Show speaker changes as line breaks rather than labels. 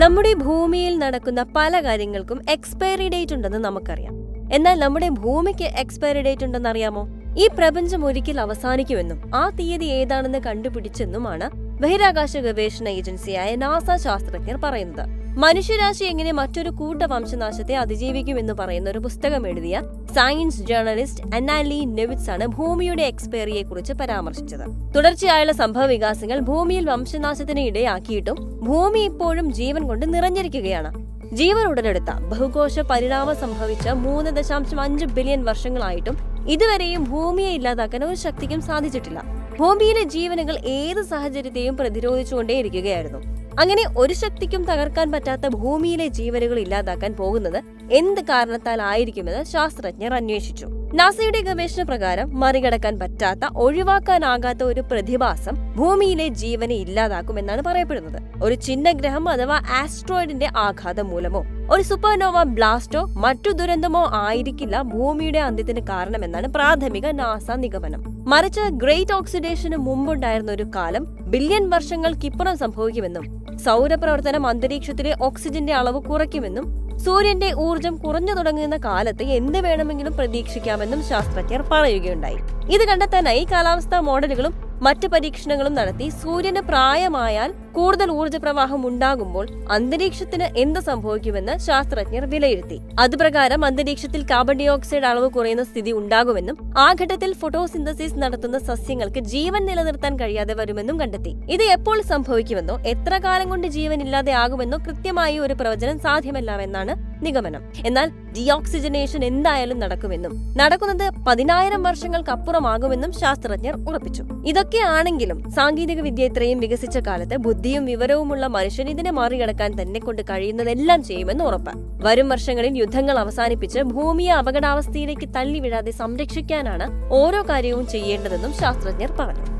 നമ്മുടെ ഭൂമിയിൽ നടക്കുന്ന പല കാര്യങ്ങൾക്കും എക്സ്പയറി ഡേറ്റ് ഉണ്ടെന്ന് നമുക്കറിയാം. എന്നാൽ നമ്മുടെ ഭൂമിക്ക് എക്സ്പയറി ഡേറ്റ് ഉണ്ടെന്ന് അറിയാമോ? ഈ പ്രപഞ്ചം ഒരിക്കൽ അവസാനിക്കുമെന്നും ആ തീയതി ഏതാണെന്ന് കണ്ടുപിടിച്ചെന്നുമാണ് ബഹിരാകാശ ഗവേഷണ ഏജൻസിയായ നാസ ശാസ്ത്രജ്ഞർ പറയുന്നത്. മനുഷ്യരാശി എങ്ങനെ മറ്റൊരു കൂട്ട വംശനാശത്തെ അതിജീവിക്കുമെന്ന് പറയുന്ന ഒരു പുസ്തകം എഴുതിയ സയൻസ് ജേർണലിസ്റ്റ് അന്നാലി നെവിറ്റ്സ് ആണ് ഭൂമിയുടെ എക്സ്പയറിയെ കുറിച്ച് പരാമർശിച്ചത്. തുടർച്ചയായുള്ള സംഭവ വികാസങ്ങൾ ഭൂമിയിൽ വംശനാശത്തിന് ഇടയാക്കിയിട്ടും ഭൂമി ഇപ്പോഴും ജീവൻ കൊണ്ട് നിറഞ്ഞിരിക്കുകയാണ്. ജീവൻ ഉടലെടുത്ത ബഹുകോശ പരിണാമം സംഭവിച്ച 3.5 ബില്യൺ വർഷങ്ങളായിട്ടും ഇതുവരെയും ഭൂമിയെ ഇല്ലാതാക്കാൻ ഒരു ശക്തിക്കും സാധിച്ചിട്ടില്ല. ഭൂമിയിലെ ജീവനുകൾ ഏത് സാഹചര്യത്തെയും പ്രതിരോധിച്ചുകൊണ്ടേയിരിക്കുകയായിരുന്നു. അങ്ങനെ ഒരു ശക്തിക്കും തകർക്കാൻ പറ്റാത്ത ഭൂമിയിലെ ജീവനുകൾ ഇല്ലാതാക്കാൻ പോകുന്നത് എന്ത് കാരണത്താൽ ആയിരിക്കുമെന്ന് ശാസ്ത്രജ്ഞർ അന്വേഷിച്ചു. നാസയുടെ ഗവേഷണ പ്രകാരം മറികടക്കാൻ പറ്റാത്ത, ഒഴിവാക്കാനാകാത്ത ഒരു പ്രതിഭാസം ഭൂമിയിലെ ജീവനെ ഇല്ലാതാക്കുമെന്നാണ് പറയപ്പെടുന്നത്. ഒരു ചിഹ്നഗ്രഹം അഥവാ ആസ്ട്രോയിഡിന്റെ ആഘാതം മൂലമോ ഒരു സൂപ്പർനോവ ബ്ലാസ്റ്റോ മറ്റു ദുരന്തമോ ആയിരിക്കില്ല ഭൂമിയുടെ അന്ത്യത്തിന് കാരണമെന്നാണ് പ്രാഥമിക നാസ നിഗമനം. മറിച്ച് ഗ്രേറ്റ് ഓക്സിഡേഷന് മുമ്പുണ്ടായിരുന്ന ഒരു കാലം ബില്യൺ വർഷങ്ങൾക്കിപ്പുറം സംഭവിക്കുമെന്നും സൗരപ്രവർത്തനം അന്തരീക്ഷത്തിലെ ഓക്സിജന്റെ അളവ് കുറയ്ക്കുമെന്നും സൂര്യന്റെ ഊർജം കുറഞ്ഞു തുടങ്ങുന്ന കാലത്ത് എന്ത് വേണമെങ്കിലും പ്രതീക്ഷിക്കാമെന്നും ശാസ്ത്രജ്ഞർ പറയുകയുണ്ടായി. ഇത് കണ്ടെത്താനായി കാലാവസ്ഥാ മോഡലുകളും മറ്റ് പരീക്ഷണങ്ങളും നടത്തി സൂര്യന് പ്രായമായാൽ കൂടുതൽ ഊർജ്ജ പ്രവാഹം ഉണ്ടാകുമ്പോൾ അന്തരീക്ഷത്തിന് എന്ത് സംഭവിക്കുമെന്ന് ശാസ്ത്രജ്ഞർ വിലയിരുത്തി. അതുപ്രകാരം അന്തരീക്ഷത്തിൽ കാർബൺ ഡൈ ഓക്സൈഡ് അളവ് കുറയുന്ന സ്ഥിതി ഉണ്ടാകുമെന്നും ആ ഘട്ടത്തിൽ ഫോട്ടോസിന്തസിസ് നടത്തുന്ന സസ്യങ്ങൾക്ക് ജീവൻ നിലനിർത്താൻ കഴിയാതെ വരുമെന്നും കണ്ടെത്തി. ഇത് എപ്പോൾ സംഭവിക്കുമെന്നോ എത്ര കാലം കൊണ്ട് ജീവൻ ഇല്ലാതെ ആകുമെന്നോ കൃത്യമായി ഒരു പ്രവചനം സാധ്യമല്ലെന്നാണ് നിഗമനം. എന്നാൽ ഡിയോക്സിജനേഷൻ എന്തായാലും നടക്കുമെന്നും നടക്കുന്നത് 10,000 വർഷങ്ങൾക്കപ്പുറമാകുമെന്നും ശാസ്ത്രജ്ഞർ ഉറപ്പിച്ചു. ഇതൊക്കെയാണെങ്കിലും സാങ്കേതിക വിദ്യ ഇത്രയും വികസിച്ച കാലത്ത് ബുദ്ധിയും വിവരവുമുള്ള മനുഷ്യൻ ഇതിനെ മറികടക്കാൻ തന്നെ കൊണ്ട് കഴിയുന്നതെല്ലാം ചെയ്യുമെന്ന് ഉറപ്പ്. വരും വർഷങ്ങളിൽ യുദ്ധങ്ങൾ അവസാനിപ്പിച്ച് ഭൂമിയെ അപകടാവസ്ഥയിലേക്ക് തള്ളിവിടാതെ സംരക്ഷിക്കാനാണ് ഓരോ കാര്യവും ചെയ്യേണ്ടതെന്നും ശാസ്ത്രജ്ഞർ പറഞ്ഞു.